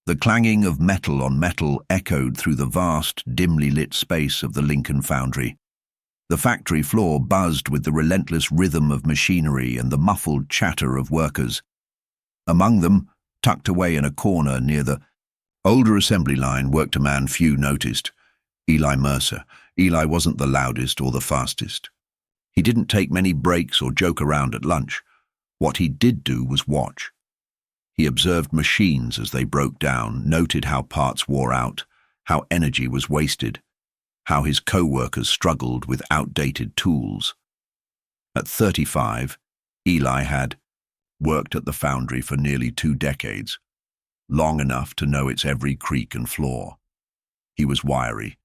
The clanging of metal on metal echoed through the vast, dimly lit space of the Lincoln foundry. The factory floor buzzed with the relentless rhythm of machinery and the muffled chatter of workers. Among them, tucked away in a corner near the older assembly line, worked a man few noticed, Eli Mercer. Eli wasn't the loudest or the fastest. He didn't take many breaks or joke around at lunch. What he did do was watch. He observed machines as they broke down, noted how parts wore out, how energy was wasted, how his co-workers struggled with outdated tools. At 35, Eli had worked at the foundry for nearly 2 decades, long enough to know its every creak and flaw. He was wiry,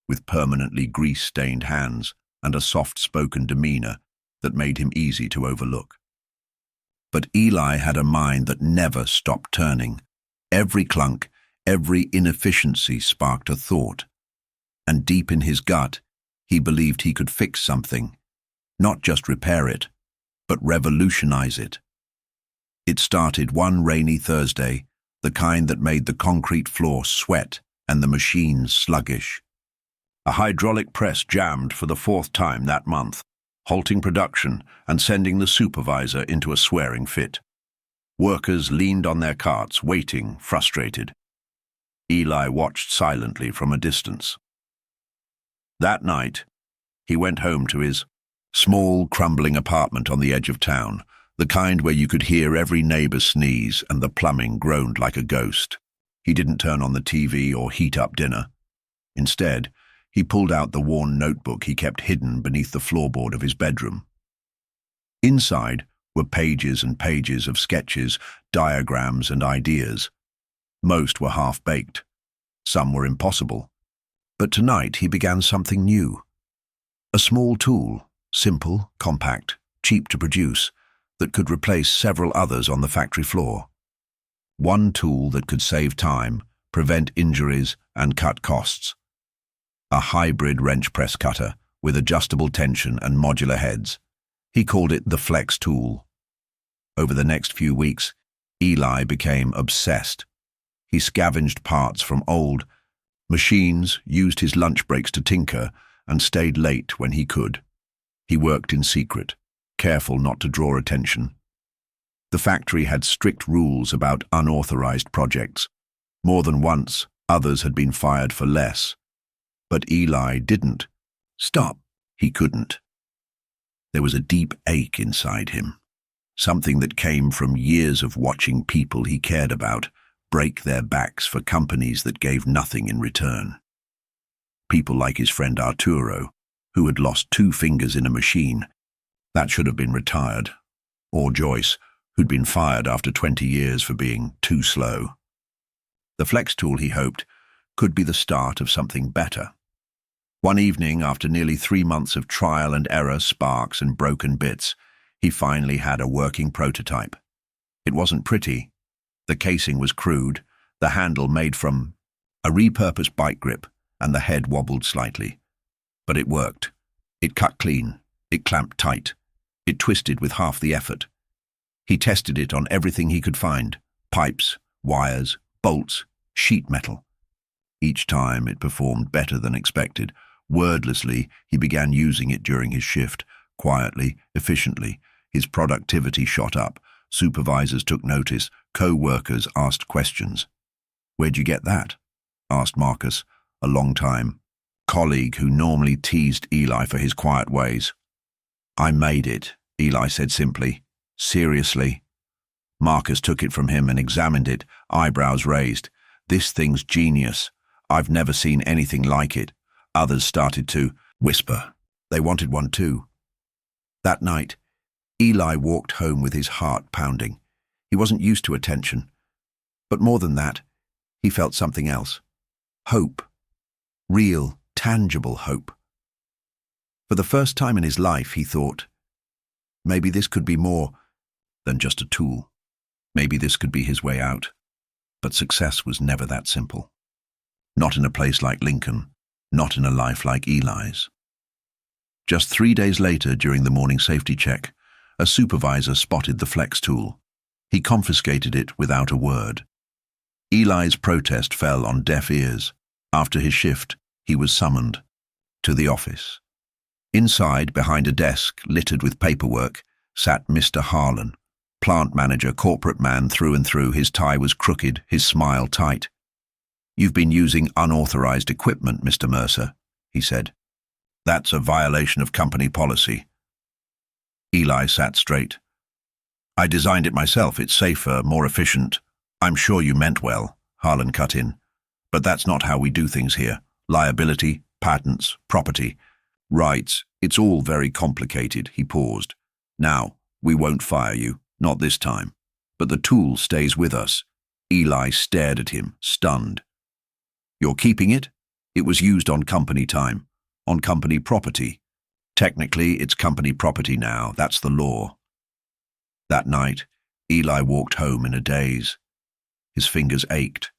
with permanently grease-stained hands and a soft-spoken demeanor that made him easy to overlook. But Eli had a mind that never stopped turning. Every clunk, every inefficiency sparked a thought. And deep in his gut, he believed he could fix something, not just repair it, but revolutionize it. It started one rainy Thursday, the kind that made the concrete floor sweat and the machines sluggish. A hydraulic press jammed for the 4th time that month, halting production and sending the supervisor into a swearing fit. Workers leaned on their carts, waiting, frustrated. Eli watched silently from a distance. That night, he went home to his small, crumbling apartment on the edge of town, the kind where you could hear every neighbor sneeze and the plumbing groaned like a ghost. He didn't turn on the TV or heat up dinner. Instead, he pulled out the worn notebook he kept hidden beneath the floorboard of his bedroom. Inside were pages and pages of sketches, diagrams, and ideas. Most were half-baked. Some were impossible. But tonight he began something new. A small tool, simple, compact, cheap to produce, that could replace several others on the factory floor. One tool that could save time, prevent injuries, and cut costs. A hybrid wrench press cutter with adjustable tension and modular heads. He called it the Flex tool. Over the next few weeks, Eli became obsessed. He scavenged parts from old machines, used his lunch breaks to tinker, and stayed late when he could. He worked in secret, careful not to draw attention. The factory had strict rules about unauthorized projects. More than once, others had been fired for less. But Eli didn't stop. He couldn't. There was a deep ache inside him, something that came from years of watching people he cared about break their backs for companies that gave nothing in return. People like his friend Arturo, who had lost 2 fingers in a machine that should have been retired, or Joyce, who'd been fired after 20 years for being too slow. The Flex tool, he hoped, could be the start of something better. One evening, after nearly 3 months of trial and error, sparks and broken bits, he finally had a working prototype. It wasn't pretty. The casing was crude, the handle made from a repurposed bike grip, and the head wobbled slightly. But it worked. It cut clean. It clamped tight. It twisted with half the effort. He tested it on everything he could find: pipes, wires, bolts, sheet metal. Each time it performed better than expected. Wordlessly, he began using it during his shift, quietly, efficiently. His productivity shot up. Supervisors took notice. Co-workers asked questions. "Where'd you get that?" asked Marcus, a long-time colleague who normally teased Eli for his quiet ways. "I made it," Eli said simply. "Seriously?" Marcus took it from him and examined it, eyebrows raised. "This thing's genius. I've never seen anything like it." Others started to whisper. They wanted one too. That night, Eli walked home with his heart pounding. He wasn't used to attention. But more than that, he felt something else. Hope. Real, tangible hope. For the first time in his life, he thought, maybe this could be more than just a tool. Maybe this could be his way out. But success was never that simple. Not in a place like Lincoln, not in a life like Eli's. Just 3 days later, during the morning safety check, a supervisor spotted the Flex tool. He confiscated it without a word. Eli's protest fell on deaf ears. After his shift, he was summoned to the office. Inside, behind a desk littered with paperwork, sat Mr. Harlan, plant manager, corporate man through and through. His tie was crooked, his smile tight. "You've been using unauthorized equipment, Mr. Mercer," he said. "That's a violation of company policy." Eli sat straight. "I designed it myself. It's safer, more efficient." "I'm sure you meant well," Harlan cut in. "But that's not how we do things here. Liability, patents, property, rights. It's all very complicated." He paused. "Now, we won't fire you, not this time. But the tool stays with us." Eli stared at him, stunned. "You're keeping it? It was used on company time, on company property. Technically, it's company property now. That's the law." That night, Eli walked home in a daze. His fingers ached.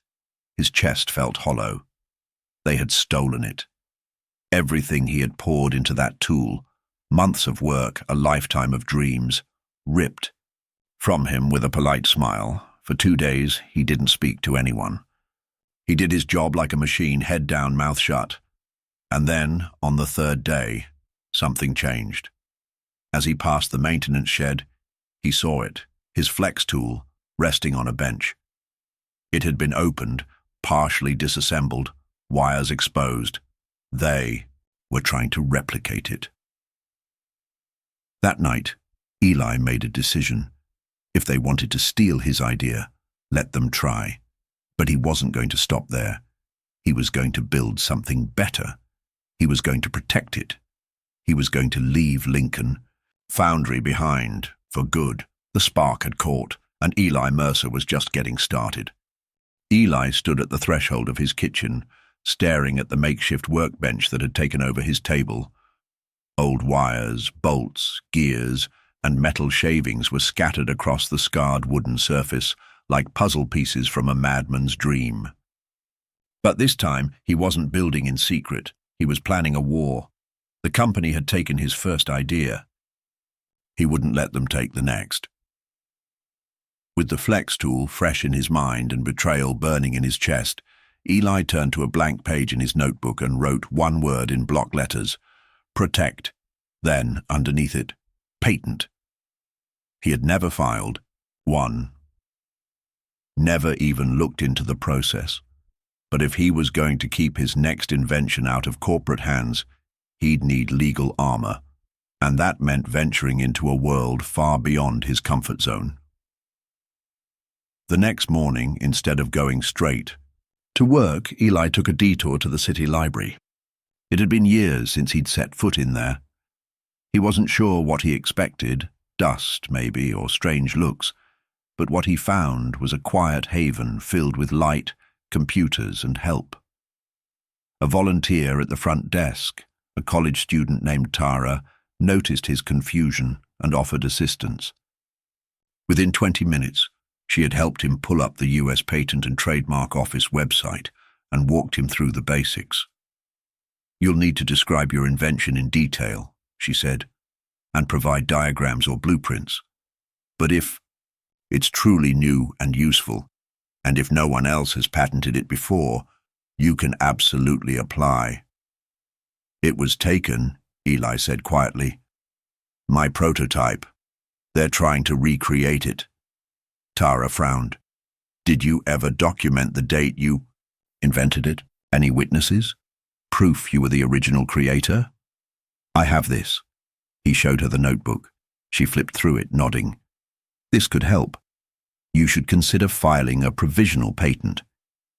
His chest felt hollow. They had stolen it. Everything he had poured into that tool, months of work, a lifetime of dreams, ripped from him with a polite smile. For 2 days, he didn't speak to anyone. He did his job like a machine, head down, mouth shut. And then, on the 3rd day, something changed. As he passed the maintenance shed, he saw it, his flex tool, resting on a bench. It had been opened, partially disassembled, wires exposed. They were trying to replicate it. That night, Eli made a decision. If they wanted to steal his idea, let them try. But he wasn't going to stop there. He was going to build something better. He was going to protect it. He was going to leave Lincoln Foundry behind for good. The spark had caught, and Eli Mercer was just getting started. Eli stood at the threshold of his kitchen, staring at the makeshift workbench that had taken over his table. Old wires, bolts, gears, and metal shavings were scattered across the scarred wooden surface, like puzzle pieces from a madman's dream. But this time, he wasn't building in secret. He was planning a war. The company had taken his first idea. He wouldn't let them take the next. With the flex tool fresh in his mind and betrayal burning in his chest, Eli turned to a blank page in his notebook and wrote one word in block letters: protect. Then, underneath it, patent. He had never filed one. Never even looked into the process. But if he was going to keep his next invention out of corporate hands, he'd need legal armor, and that meant venturing into a world far beyond his comfort zone. The next morning, instead of going straight to work, Eli took a detour to the city library. It had been years since he'd set foot in there. He wasn't sure what he expected, dust maybe, or strange looks, but what he found was a quiet haven filled with light, computers, and help. A volunteer at the front desk, a college student named Tara, noticed his confusion and offered assistance. Within 20 minutes, she had helped him pull up the U.S. Patent and Trademark Office website and walked him through the basics. "You'll need to describe your invention in detail," she said, "and provide diagrams or blueprints. But if it's truly new and useful, and if no one else has patented it before, you can absolutely apply." "It was taken," Eli said quietly. "My prototype. They're trying to recreate it." Tara frowned. "Did you ever document the date you invented it? Any witnesses? Proof you were the original creator?" "I have this." He showed her the notebook. She flipped through it, nodding. "This could help. You should consider filing a provisional patent.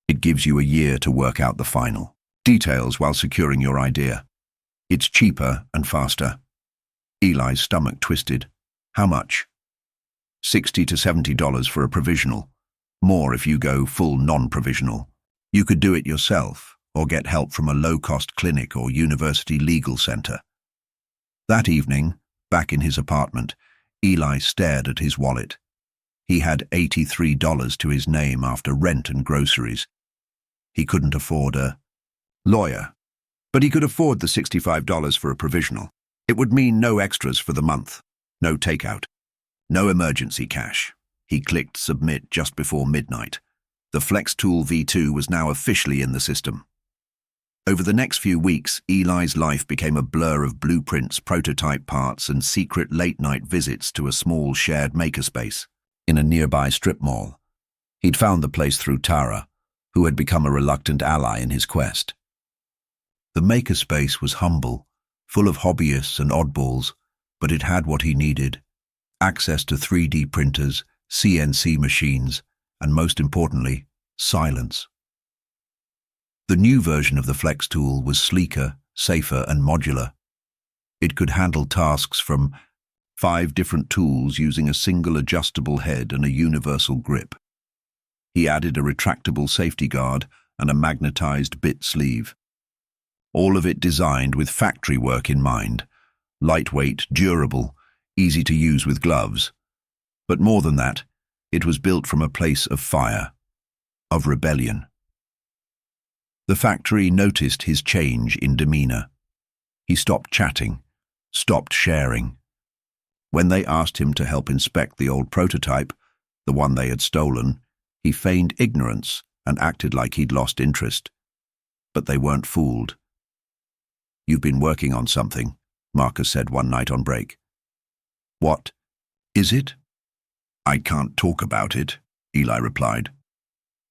It gives you a year to work out the final details while securing your idea. It's cheaper and faster." Eli's stomach twisted. "How much?" $60 to $70 for a provisional. More if you go full non-provisional. You could do it yourself, or get help from a low-cost clinic or university legal center. That evening, back in his apartment, Eli stared at his wallet. He had $83 to his name after rent and groceries. He couldn't afford a lawyer, but he could afford the $65 for a provisional. It would mean no extras for the month, no takeout, no emergency cash. He clicked submit just before midnight. The Flex Tool V2 was now officially in the system. Over the next few weeks, Eli's life became a blur of blueprints, prototype parts, and secret late-night visits to a small shared makerspace in a nearby strip mall. He'd found the place through Tara, who had become a reluctant ally in his quest. The makerspace was humble, full of hobbyists and oddballs, but it had what he needed: access to 3D printers, CNC machines, and most importantly, silence. The new version of the Flex tool was sleeker, safer, and modular. It could handle tasks from 5 different tools using a single adjustable head and a universal grip. He added a retractable safety guard and a magnetized bit sleeve. All of it designed with factory work in mind: lightweight, durable, easy to use with gloves. But more than that, it was built from a place of fire, of rebellion. The factory noticed his change in demeanor. He stopped chatting, stopped sharing. When they asked him to help inspect the old prototype, the one they had stolen, he feigned ignorance and acted like he'd lost interest. But they weren't fooled. "You've been working on something," Marcus said one night on break. "What is it?" "I can't talk about it," Eli replied.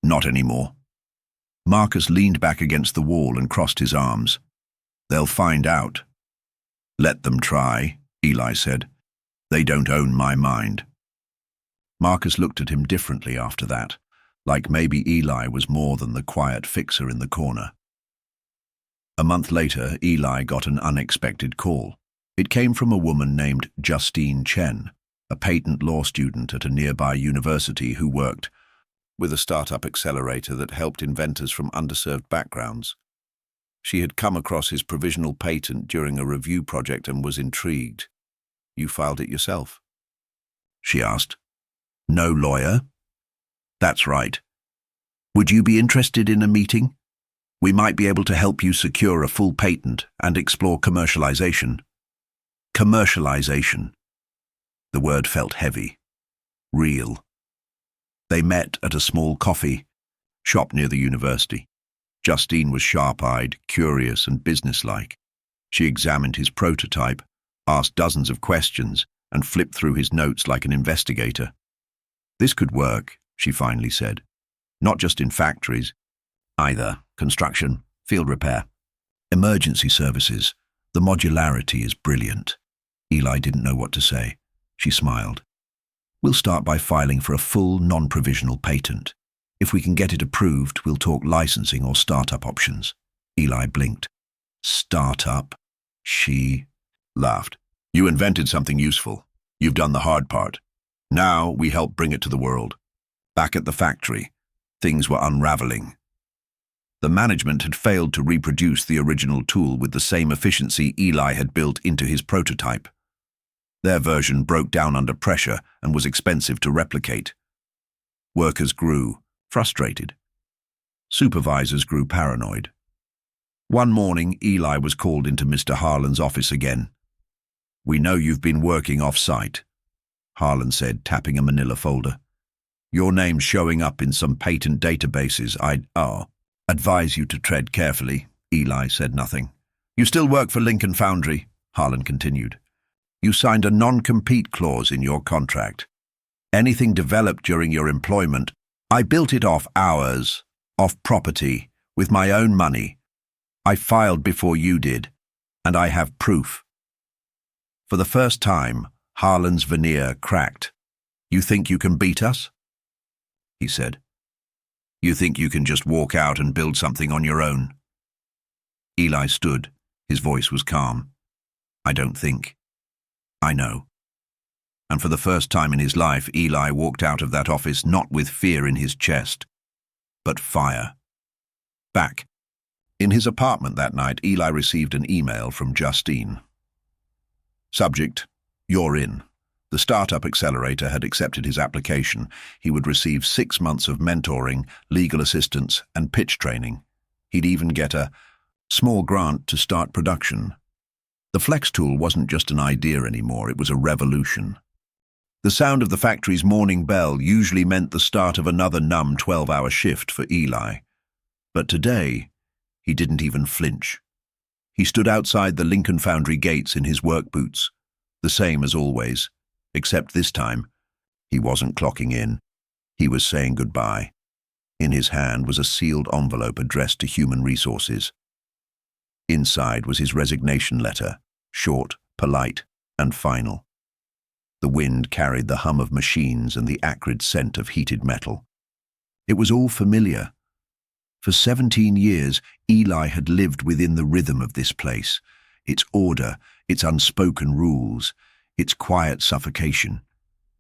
"Not anymore." Marcus leaned back against the wall and crossed his arms. "They'll find out." "Let them try," Eli said. "They don't own my mind." Marcus looked at him differently after that, like maybe Eli was more than the quiet fixer in the corner. A month later, Eli got an unexpected call. It came from a woman named Justine Chen, a patent law student at a nearby university who worked with a startup accelerator that helped inventors from underserved backgrounds. She had come across his provisional patent during a review project and was intrigued. "You filed it yourself?" she asked. "No lawyer?" "That's right. Would you be interested in a meeting? We might be able to help you secure a full patent and explore commercialization." Commercialization. The word felt heavy, real. They met at a small coffee shop near the university. Justine was sharp-eyed, curious, and businesslike. She examined his prototype, asked dozens of questions, and flipped through his notes like an investigator. "This could work," she finally said. "Not just in factories, either. Construction, field repair, emergency services. The modularity is brilliant." Eli didn't know what to say. She smiled. "We'll start by filing for a full, non-provisional patent. If we can get it approved, we'll talk licensing or startup options." Eli blinked. "Startup?" She laughed. "You invented something useful. You've done the hard part. Now we help bring it to the world." Back at the factory, things were unraveling. The management had failed to reproduce the original tool with the same efficiency Eli had built into his prototype. Their version broke down under pressure and was expensive to replicate. Workers grew frustrated. Supervisors grew paranoid. One morning, Eli was called into Mr. Harlan's office again. "We know you've been working off-site," Harlan said, tapping a manila folder. "Your name's showing up in some patent databases. I'd advise you to tread carefully." Eli said nothing. "You still work for Lincoln Foundry," Harlan continued. "You signed a non-compete clause in your contract. Anything developed during your employment, I built it off hours, off property, with my own money. I filed before you did, and I have proof." For the first time, Harlan's veneer cracked. "You think you can beat us?" he said. "You think you can just walk out and build something on your own?" Eli stood. His voice was calm. "I don't think. I know." And for the first time in his life, Eli walked out of that office not with fear in his chest, but fire. Back in his apartment that night, Eli received an email from Justine. Subject: "You're in." The startup accelerator had accepted his application. He would receive 6 months of mentoring, legal assistance, and pitch training. He'd even get a small grant to start production. The Flex tool wasn't just an idea anymore, it was a revolution. The sound of the factory's morning bell usually meant the start of another numb 12-hour shift for Eli. But today, he didn't even flinch. He stood outside the Lincoln Foundry gates in his work boots, the same as always, except this time, he wasn't clocking in. He was saying goodbye. In his hand was a sealed envelope addressed to Human Resources. Inside was his resignation letter, short, polite, and final. The wind carried the hum of machines and the acrid scent of heated metal. It was all familiar. For 17 years, Eli had lived within the rhythm of this place, its order, its unspoken rules, its quiet suffocation.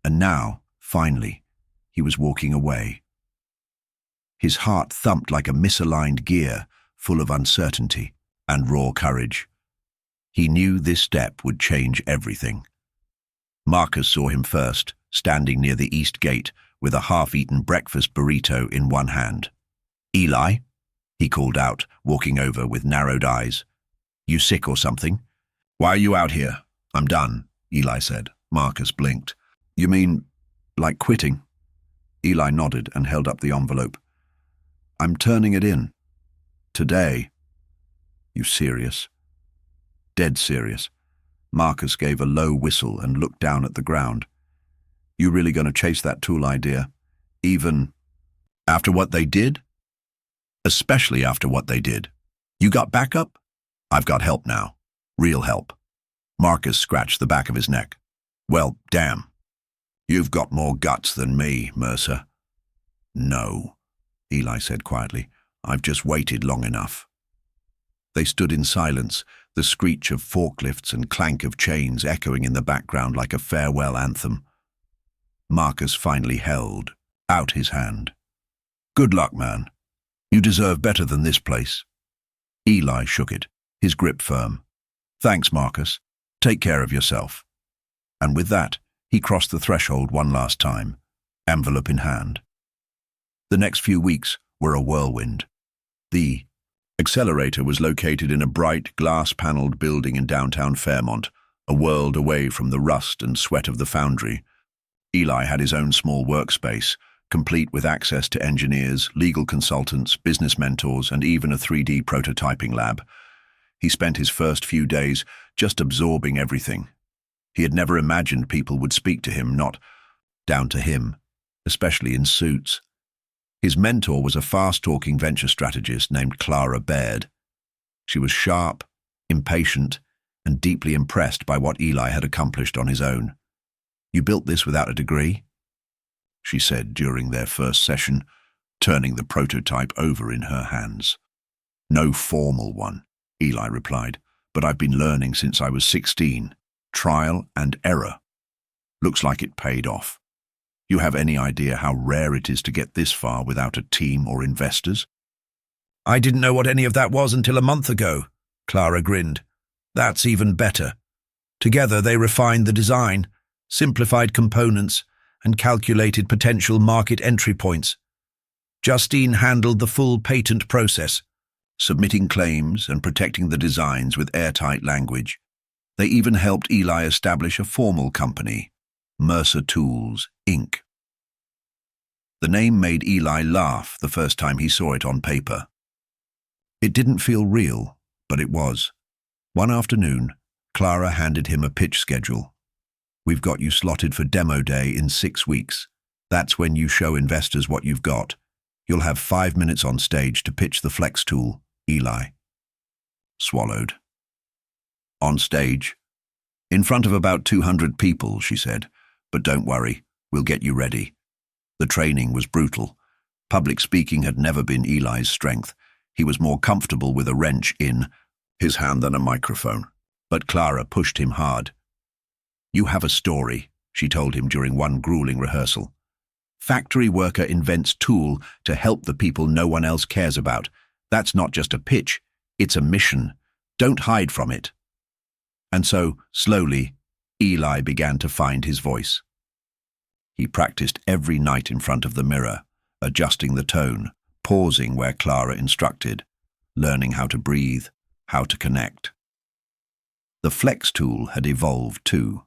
And now, finally, he was walking away. His heart thumped like a misaligned gear, full of uncertainty and raw courage. He knew this step would change everything. Marcus saw him first, standing near the east gate with a half-eaten breakfast burrito in one hand. "Eli?" he called out, walking over with narrowed eyes. "You sick or something?" "Why are you out here?" "I'm done," Eli said. Marcus blinked. "You mean, like quitting?" Eli nodded and held up the envelope. "I'm turning it in. Today." "You serious?" "Dead serious." Marcus gave a low whistle and looked down at the ground. "You really gonna chase that tool idea? Even after what they did?" "Especially after what they did. You got backup?" "I've got help now. Real help." Marcus scratched the back of his neck. "Well, damn. You've got more guts than me, Mercer." "No," Eli said quietly. "I've just waited long enough." They stood in silence, the screech of forklifts and clank of chains echoing in the background like a farewell anthem. Marcus finally held out his hand. "Good luck, man. You deserve better than this place." Eli shook it, his grip firm. "Thanks, Marcus. Take care of yourself." And with that, he crossed the threshold one last time, envelope in hand. The next few weeks were a whirlwind. The accelerator was located in a bright, glass-paneled building in downtown Fairmont, a world away from the rust and sweat of the foundry. Eli had his own small workspace, complete with access to engineers, legal consultants, business mentors, and even a 3D prototyping lab. He spent his first few days just absorbing everything. He had never imagined people would speak to him, not down to him, especially in suits. His mentor was a fast-talking venture strategist named Clara Baird. She was sharp, impatient, and deeply impressed by what Eli had accomplished on his own. "You built this without a degree?" she said during their first session, turning the prototype over in her hands. "No formal one," Eli replied, "but I've been learning since I was 16. Trial and error. Looks like it paid off. You have any idea how rare it is to get this far without a team or investors?" "I didn't know what any of that was until a month ago," Clara grinned. "That's even better. Together they refined the design, simplified components, and calculated potential market entry points. Justine handled the full patent process, submitting claims and protecting the designs with airtight language. They even helped Eli establish a formal company, Mercer Tools, Inc. The name made Eli laugh the first time he saw it on paper. It didn't feel real, but it was. One afternoon, Clara handed him a pitch schedule. "We've got you slotted for demo day in 6 weeks. That's when you show investors what you've got. You'll have 5 minutes on stage to pitch the Flex tool." Eli swallowed. "On stage? In front of about 200 people," she said. "But don't worry, we'll get you ready." The training was brutal. Public speaking had never been Eli's strength. He was more comfortable with a wrench in his hand than a microphone. But Clara pushed him hard. "You have a story," she told him during one grueling rehearsal. "Factory worker invents tool to help the people no one else cares about. That's not just a pitch, it's a mission. Don't hide from it." And so, slowly, Eli began to find his voice. He practiced every night in front of the mirror, adjusting the tone, pausing where Clara instructed, learning how to breathe, how to connect. The Flex tool had evolved too.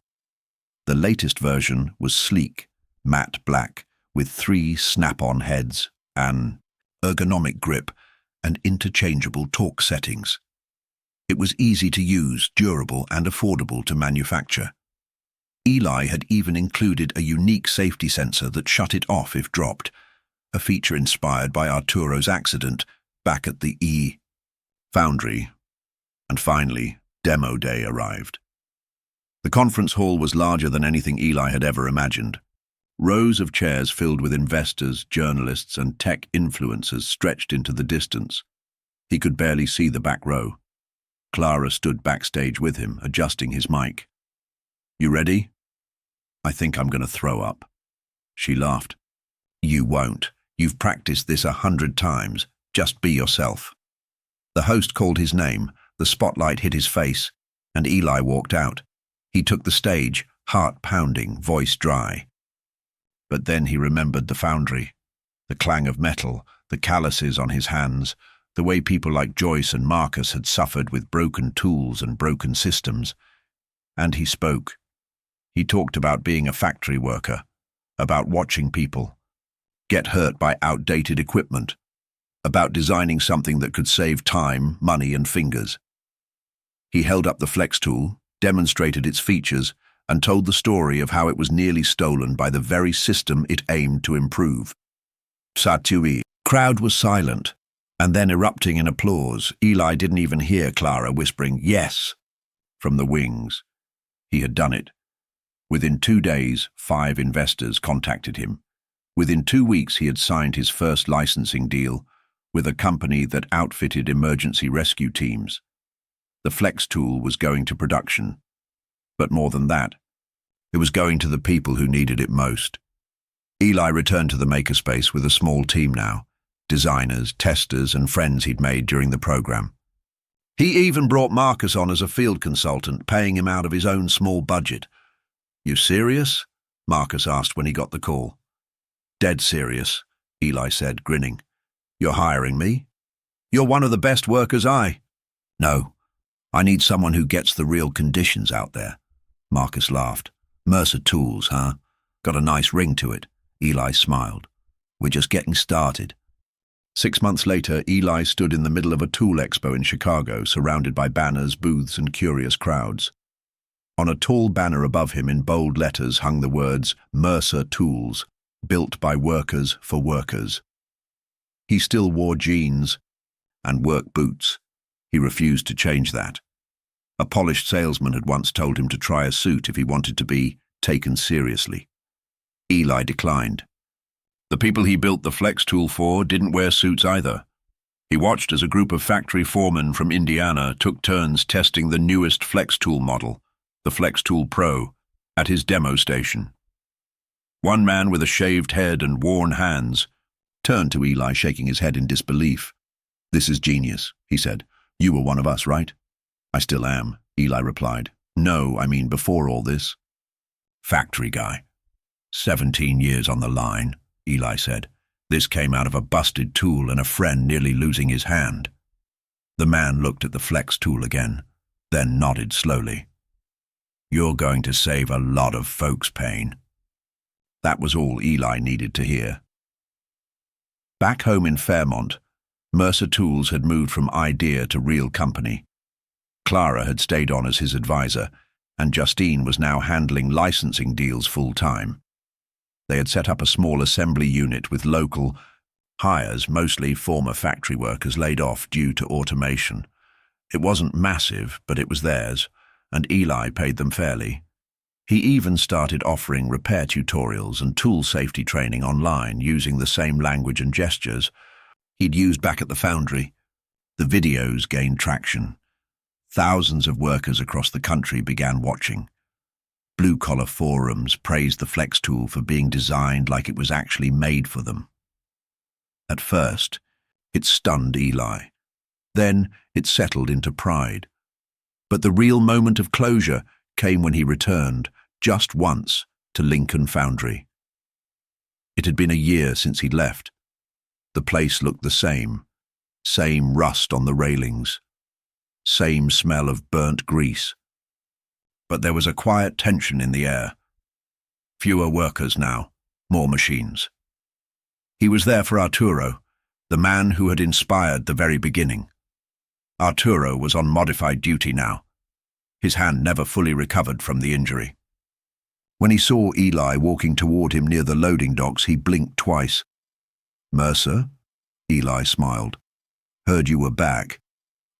The latest version was sleek, matte black, with 3 snap-on heads, an ergonomic grip, and interchangeable torque settings. It was easy to use, durable, and affordable to manufacture. Eli had even included a unique safety sensor that shut it off if dropped, a feature inspired by Arturo's accident back at the foundry. And finally, demo day arrived. The conference hall was larger than anything Eli had ever imagined. Rows of chairs filled with investors, journalists, and tech influencers stretched into the distance. He could barely see the back row. Clara stood backstage with him, adjusting his mic. "You ready?" "I think I'm going to throw up." She laughed. "You won't. You've practiced this 100 times. Just be yourself." The host called his name, the spotlight hit his face, and Eli walked out. He took the stage, heart pounding, voice dry. But then he remembered the foundry, the clang of metal, the calluses on his hands, the way people like Joyce and Marcus had suffered with broken tools and broken systems. And he spoke. He talked about being a factory worker, about watching people get hurt by outdated equipment, about designing something that could save time, money, and fingers. He held up the flex tool, demonstrated its features, and told the story of how it was nearly stolen by the very system it aimed to improve. Satui. Crowd was silent, and then erupting in applause. Eli didn't even hear Clara whispering, "Yes," from the wings. He had done it. Within 2 days, 5 investors contacted him. Within 2 weeks, he had signed his first licensing deal with a company that outfitted emergency rescue teams. The Flex tool was going to production. But more than that, it was going to the people who needed it most. Eli returned to the makerspace with a small team now, designers, testers, and friends he'd made during the program. He even brought Marcus on as a field consultant, paying him out of his own small budget. "You serious?" Marcus asked when he got the call. "Dead serious," Eli said, grinning. "You're hiring me? You're one of the best workers No, I need someone who gets the real conditions out there." Marcus laughed. "Mercer Tools, huh? Got a nice ring to it." Eli smiled. "We're just getting started." 6 months later, Eli stood in the middle of a tool expo in Chicago, surrounded by banners, booths, and curious crowds. On a tall banner above him in bold letters hung the words, "Mercer Tools, built by workers for workers." He still wore jeans and work boots. He refused to change that. A polished salesman had once told him to try a suit if he wanted to be taken seriously. Eli declined. The people he built the Flex tool for didn't wear suits either. He watched as a group of factory foremen from Indiana took turns testing the newest Flex tool model, the Flex Tool Pro, at his demo station. One man with a shaved head and worn hands turned to Eli, shaking his head in disbelief. "This is genius," he said. "You were one of us, right?" "I still am," Eli replied. "No, I mean before all this." "Factory guy. 17 years on the line," Eli said. "This came out of a busted tool and a friend nearly losing his hand." The man looked at the Flex tool again, then nodded slowly. "You're going to save a lot of folks' pain." That was all Eli needed to hear. Back home in Fairmont, Mercer Tools had moved from idea to real company. Clara had stayed on as his advisor, and Justine was now handling licensing deals full-time. They had set up a small assembly unit with local hires, mostly former factory workers laid off due to automation. It wasn't massive, but it was theirs, and Eli paid them fairly. He even started offering repair tutorials and tool safety training online using the same language and gestures he'd used back at the foundry. The videos gained traction. Thousands of workers across the country began watching. Blue-collar forums praised the Flex tool for being designed like it was actually made for them. At first, it stunned Eli. Then it settled into pride. But the real moment of closure came when he returned, just once, to Lincoln Foundry. It had been a year since he'd left. The place looked the same rust on the railings, same smell of burnt grease. But there was a quiet tension in the air. Fewer workers now, more machines. He was there for Arturo, the man who had inspired the very beginning. Arturo was on modified duty now. His hand never fully recovered from the injury. When he saw Eli walking toward him near the loading docks, he blinked twice. "Mercer?" Eli smiled. "Heard you were back.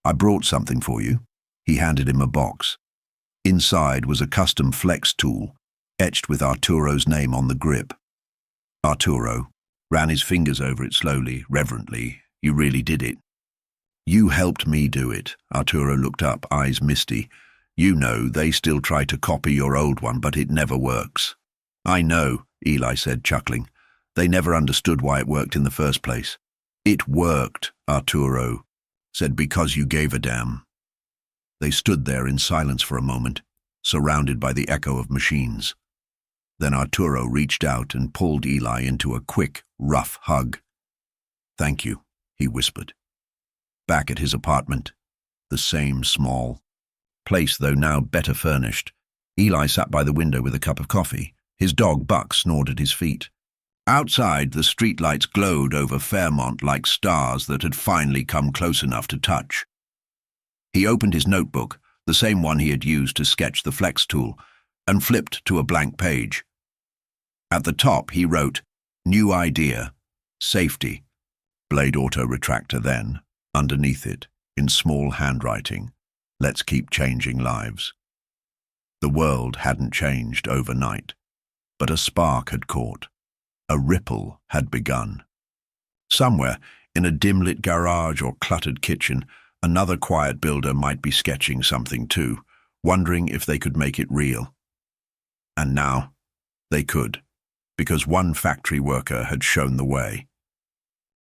I brought something for you." He handed him a box. Inside was a custom flex tool, etched with Arturo's name on the grip. Arturo ran his fingers over it slowly, reverently. "You really did it." "You helped me do it." Arturo looked up, eyes misty. "You know, they still try to copy your old one, but it never works." "I know," Eli said, chuckling. "They never understood why it worked in the first place." "It worked," Arturo said, "because you gave a damn." They stood there in silence for a moment, surrounded by the echo of machines. Then Arturo reached out and pulled Eli into a quick, rough hug. "Thank you," he whispered. Back at his apartment, the same small place, though now better furnished, Eli sat by the window with a cup of coffee. His dog, Buck, snored at his feet. Outside, the streetlights glowed over Fairmont like stars that had finally come close enough to touch. He opened his notebook, the same one he had used to sketch the flex tool, and flipped to a blank page. At the top, he wrote, "New idea, safety, blade auto retractor." Then, underneath it, in small handwriting, "Let's keep changing lives." The world hadn't changed overnight, but a spark had caught. A ripple had begun. Somewhere, in a dim-lit garage or cluttered kitchen, another quiet builder might be sketching something too, wondering if they could make it real. And now, they could, because one factory worker had shown the way.